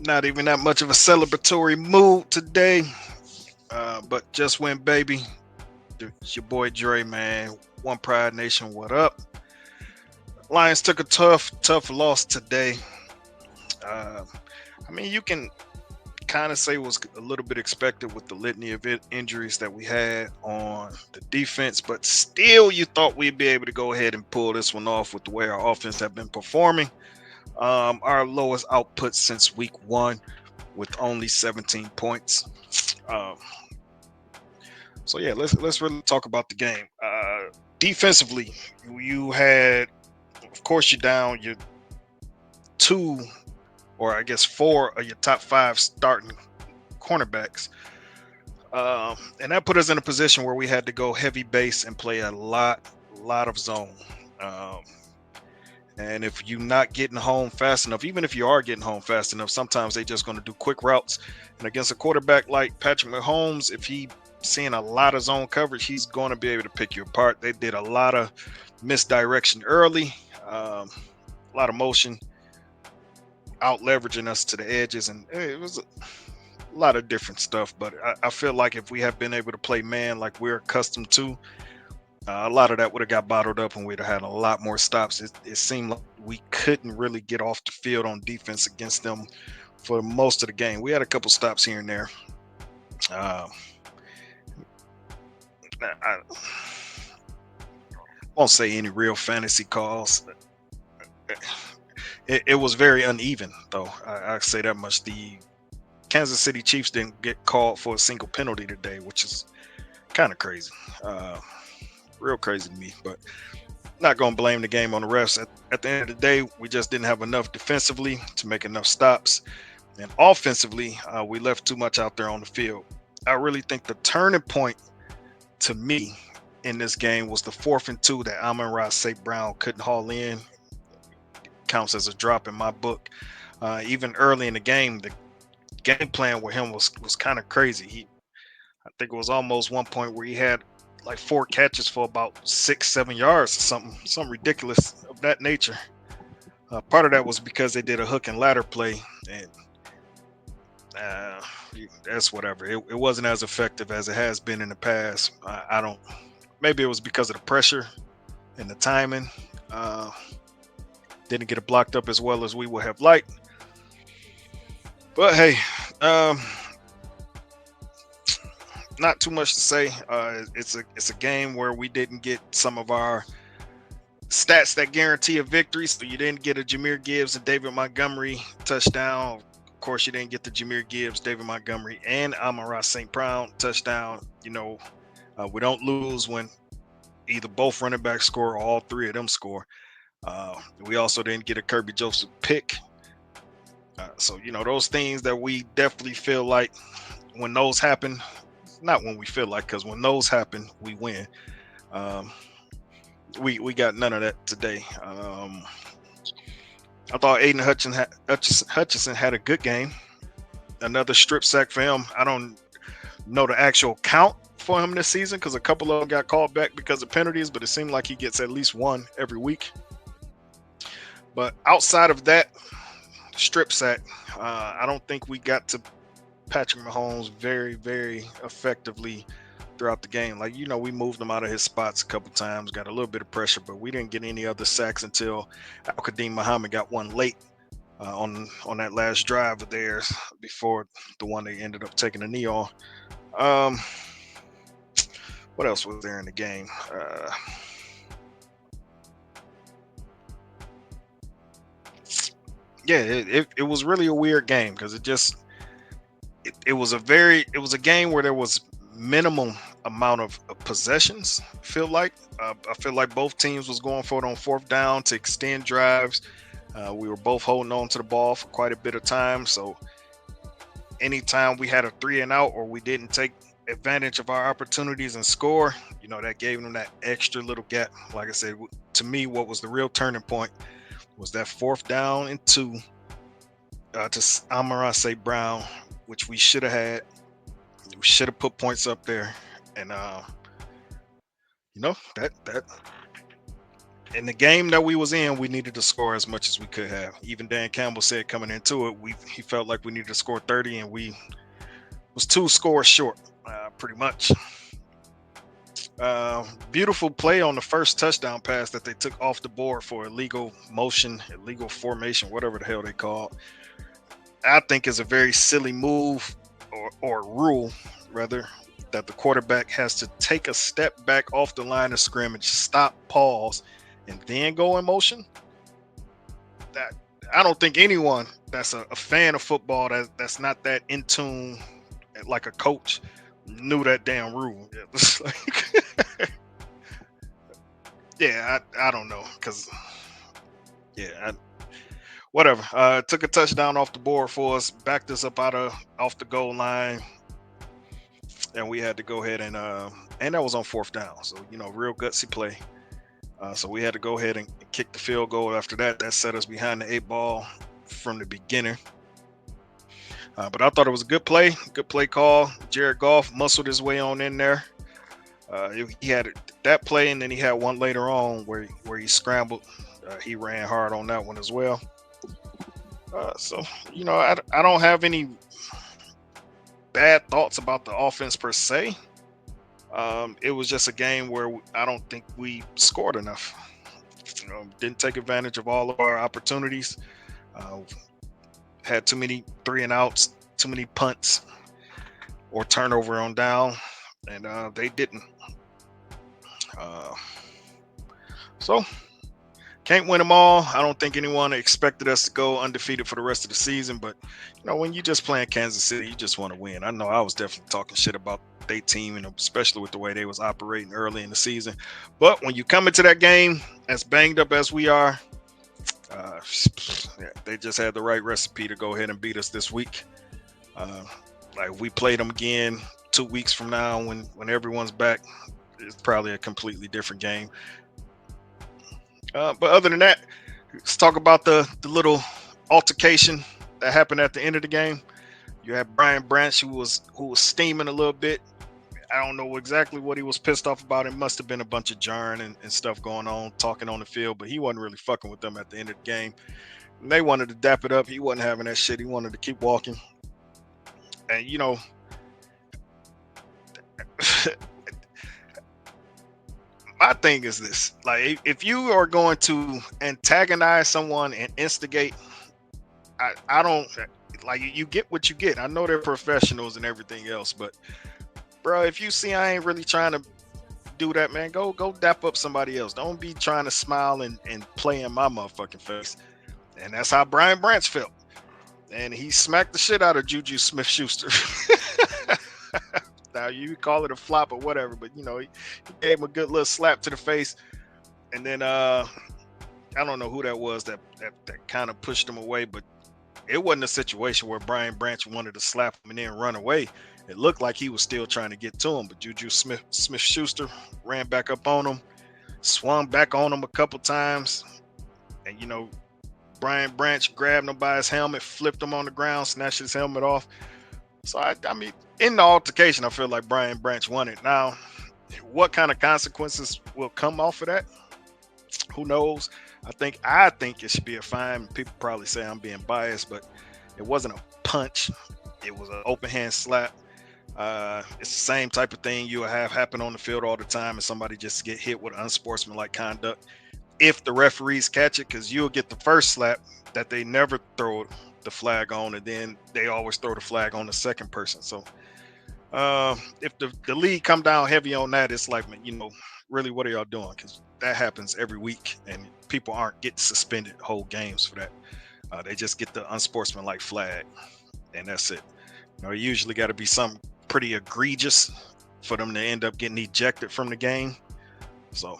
Not even that much of a celebratory mood today, but just win, baby. It's your boy Dre, man. One Pride Nation, what up? Lions took a tough loss today. Uh, you can kind of say it was a little bit expected with the litany of injuries that we had on the defense, but still, you thought we'd be able to go ahead and pull this one off with the way our offense have been performing. Our lowest output since week 1 with only 17 points. Um, so yeah, let's really talk about the game. Defensively, you had, of course, you're down your two, or I guess four of your top five starting cornerbacks. And that put us in a position where we had to go heavy base and play a lot of zone. Um, and if you're not getting home fast enough, even if you are getting home fast enough, sometimes they're just going to do quick routes. And against a quarterback like Patrick Mahomes, if he seeing a lot of zone coverage, he's going to be able to pick you apart. They did a lot of misdirection early, a lot of motion, out leveraging us to the edges, and it was a lot of different stuff. But I feel like if we have been able to play man like we're accustomed to, a lot of that would have got bottled up and we'd have had a lot more stops. It seemed like we couldn't really get off the field on defense against them for most of the game. We had a couple stops here and there. Uh, I won't say any real fantasy calls. It was very uneven, though. I say that much. The Kansas City Chiefs didn't get called for a single penalty today, which is kind of crazy. Uh, Real crazy to me, but not going to blame the game on the refs. At the end of the day, we just didn't have enough defensively to make enough stops. And offensively, we left too much out there on the field. I really think the turning point to me in this game was the 4th and 2 that Amon-Ra St. Brown couldn't haul in. Counts as a drop in my book. Even early in the game, the game plan with him was kind of crazy. I think it was almost one point where he had like 4 catches for about 6-7 yards or something ridiculous of that nature. Part of that was because they did a hook and ladder play, and uh, that's whatever. It wasn't as effective as it has been in the past. I don't. Maybe it was because of the pressure and the timing. Uh, didn't get it blocked up as well as we would have liked. But hey, um, not too much to say. It's a game where we didn't get some of our stats that guarantee a victory. So you didn't get a Jahmyr Gibbs and David Montgomery touchdown. Of course, you didn't get the Jahmyr Gibbs, David Montgomery, and Amon-Ra St. Brown touchdown. We don't lose when either both running backs score or all three of them score. We also didn't get a Kirby Joseph pick. So those things that we definitely feel like when those happen, not when we feel like, because when those happen, we win. Um, we got none of that today. I thought Aiden Hutchinson had a good game. Another strip sack for him. I don't know the actual count for him this season because a couple of them got called back because of penalties, but it seemed like he gets at least one every week. But outside of that strip sack, I don't think we got to Patrick Mahomes very, very effectively throughout the game. Like, we moved him out of his spots a couple times, got a little bit of pressure, but we didn't get any other sacks until Al-Qadim Muhammad got one late on that last drive of theirs before the one they ended up taking a knee on. Um, what else was there in the game? Yeah, it was really a weird game because it was a game where there was minimum amount of possessions. I feel like both teams was going for it on 4th down to extend drives. We were both holding on to the ball for quite a bit of time. So anytime we had a 3-and-out or we didn't take advantage of our opportunities and score, that gave them that extra little gap. Like I said, to me, what was the real turning point was that 4th down and 2 to Amon-Ra St. Brown, which we should have had. We should have put points up there, and that In the game that we was in, we needed to score as much as we could have. Even Dan Campbell said coming into it, he felt like we needed to score 30, and we was 2 scores short, pretty much. Beautiful play on the first touchdown pass that they took off the board for illegal motion, illegal formation, whatever the hell they call it. I think is a very silly move or rule, rather, that the quarterback has to take a step back off the line of scrimmage, stop, pause, and then go in motion. That I don't think anyone that's a fan of football that's not that in tune like a coach knew that damn rule. It was like, yeah, I don't know because yeah, whatever. Took a touchdown off the board for us, backed us up out of off the goal line, and we had to go ahead and that was on 4th down. So real gutsy play. So we had to go ahead and kick the field goal after that. That set us behind the 8 ball from the beginning. But I thought it was a good play call. Jared Goff muscled his way on in there. He had that play, and then he had one later on where he scrambled. He ran hard on that one as well. So I don't have any bad thoughts about the offense per se. It was just a game where I don't think we scored enough. Didn't take advantage of all of our opportunities. Uh, had too many 3-and-outs, too many punts or turnover on down, and they didn't. Uh, so can't win them all. I don't think anyone expected us to go undefeated for the rest of the season, but when you just playing Kansas City, you just want to win. I know I was definitely talking shit about their team, and especially with the way they was operating early in the season. But when you come into that game as banged up as we are, yeah, they just had the right recipe to go ahead and beat us this week. Like if we played them again 2 weeks from now, when everyone's back, it's probably a completely different game. But other than that, let's talk about the little altercation that happened at the end of the game. You had Brian Branch who was steaming a little bit. I don't know exactly what he was pissed off about. It must have been a bunch of jarring and stuff going on, talking on the field, but he wasn't really fucking with them at the end of the game. And they wanted to dap it up. He wasn't having that shit. He wanted to keep walking. And my thing is this: like, if you are going to antagonize someone and instigate, I don't like you get what you get. I know they're professionals and everything else, but bro, if you see I ain't really trying to do that, man, go dap up somebody else. Don't be trying to smile and play in my motherfucking face. And that's how Brian Branch felt. And he smacked the shit out of Juju Smith-Schuster. Now you call it a flop or whatever, but he gave him a good little slap to the face. And then I don't know who that was that kind of pushed him away, but it wasn't a situation where Brian Branch wanted to slap him and then run away. It looked like he was still trying to get to him, but Juju Smith-Schuster ran back up on him, swung back on him a couple times, and Brian Branch grabbed him by his helmet, flipped him on the ground, snatched his helmet off. So I mean, in the altercation, I feel like Brian Branch won it. Now, what kind of consequences will come off of that? Who knows? I think it should be a fine. People probably say I'm being biased, but it wasn't a punch. It was an open hand slap. It's the same type of thing you'll have happen on the field all the time, and somebody just get hit with unsportsmanlike conduct. If the referees catch it, because you'll get the first slap that they never throw the flag on, and then they always throw the flag on the second person. So if the league come down heavy on that, it's like, really, what are y'all doing? Because that happens every week, and people aren't getting suspended whole games for that. They just get the unsportsmanlike flag, and that's it. It usually got to be something pretty egregious for them to end up getting ejected from the game. So,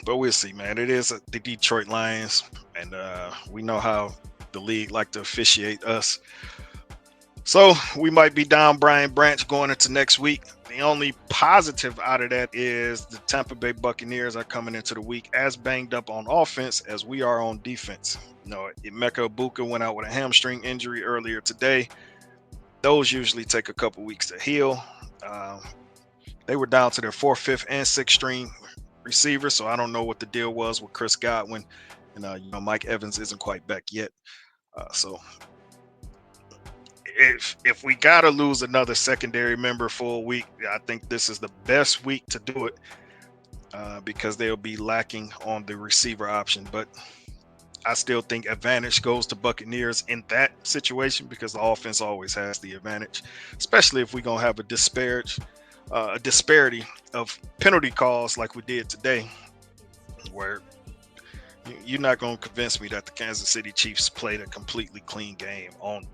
but we'll see, man. It is the Detroit Lions, and we know how the league like to officiate us. So we might be down Brian Branch going into next week. The only positive out of that is the Tampa Bay Buccaneers are coming into the week as banged up on offense as we are on defense. Emeka Egbuka went out with a hamstring injury earlier today. Those usually take a couple weeks to heal. They were down to their 4th, 5th, and 6th string receiver, so I don't know what the deal was with Chris Godwin, and Mike Evans isn't quite back yet. So if we gotta lose another secondary member for a week, I think this is the best week to do it because they'll be lacking on the receiver option. But I still think advantage goes to Buccaneers in that situation because the offense always has the advantage, especially if we're gonna have a disparity of penalty calls like we did today, where you're not gonna convince me that the Kansas City Chiefs played a completely clean game on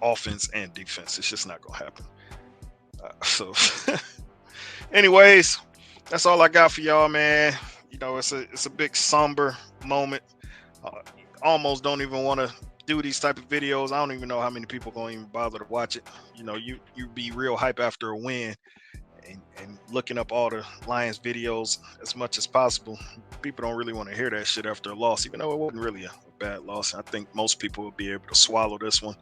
offense and defense. It's just not gonna happen. So, anyways, that's all I got for y'all, man. It's a big somber moment. Uh, Almost don't even want to do these type of videos. I don't even know how many people gonna even bother to watch it. You be real hype after a win, and looking up all the Lions videos as much as possible. People don't really want to hear that shit after a loss, even though it wasn't really a bad loss. I think most people will be able to swallow this one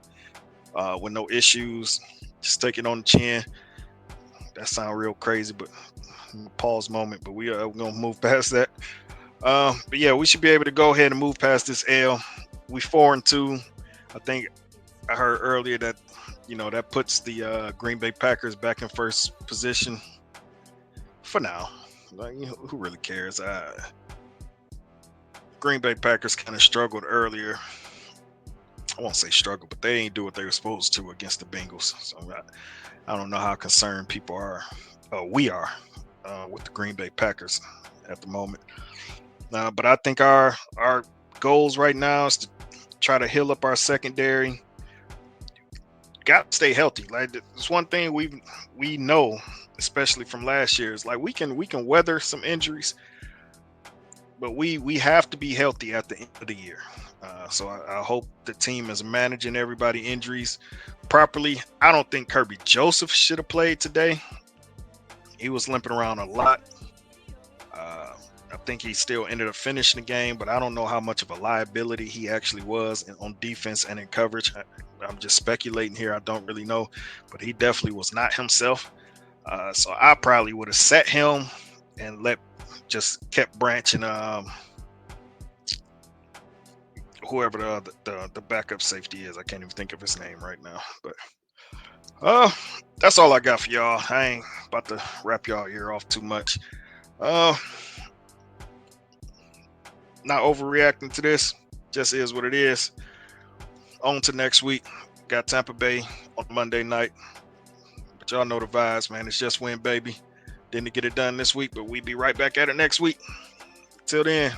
with no issues. Just take it on the chin. That sounds real crazy, but pause moment. But we're gonna move past that. But yeah, we should be able to go ahead and move past this L. We 4-2. I think I heard earlier that that puts the Green Bay Packers back in first position for now. Like, who really cares? Green Bay Packers kind of struggled earlier. I won't say struggle, but they ain't do what they were supposed to against the Bengals. So I don't know how concerned people are. We are with the Green Bay Packers at the moment. But I think our goals right now is to try to heal up our secondary. Got to stay healthy. Like, it's one thing we know, especially from last year, is like we can weather some injuries, but we have to be healthy at the end of the year. So I hope the team is managing everybody injuries properly. I don't think Kirby Joseph should have played today. He was limping around a lot. I think he still ended up finishing the game, but I don't know how much of a liability he actually was on defense and in coverage. I'm just speculating here. I don't really know, but he definitely was not himself. So I probably would have set him and just kept branching whoever the backup safety is. I can't even think of his name right now, but that's all I got for y'all. I ain't about to wrap y'all ear off too much. Not overreacting to this, just is what it is. On to next week. Got Tampa Bay on Monday night, but y'all know the vibes, man. It's just win, baby. Didn't get it done this week, but we be right back at it next week. Till then,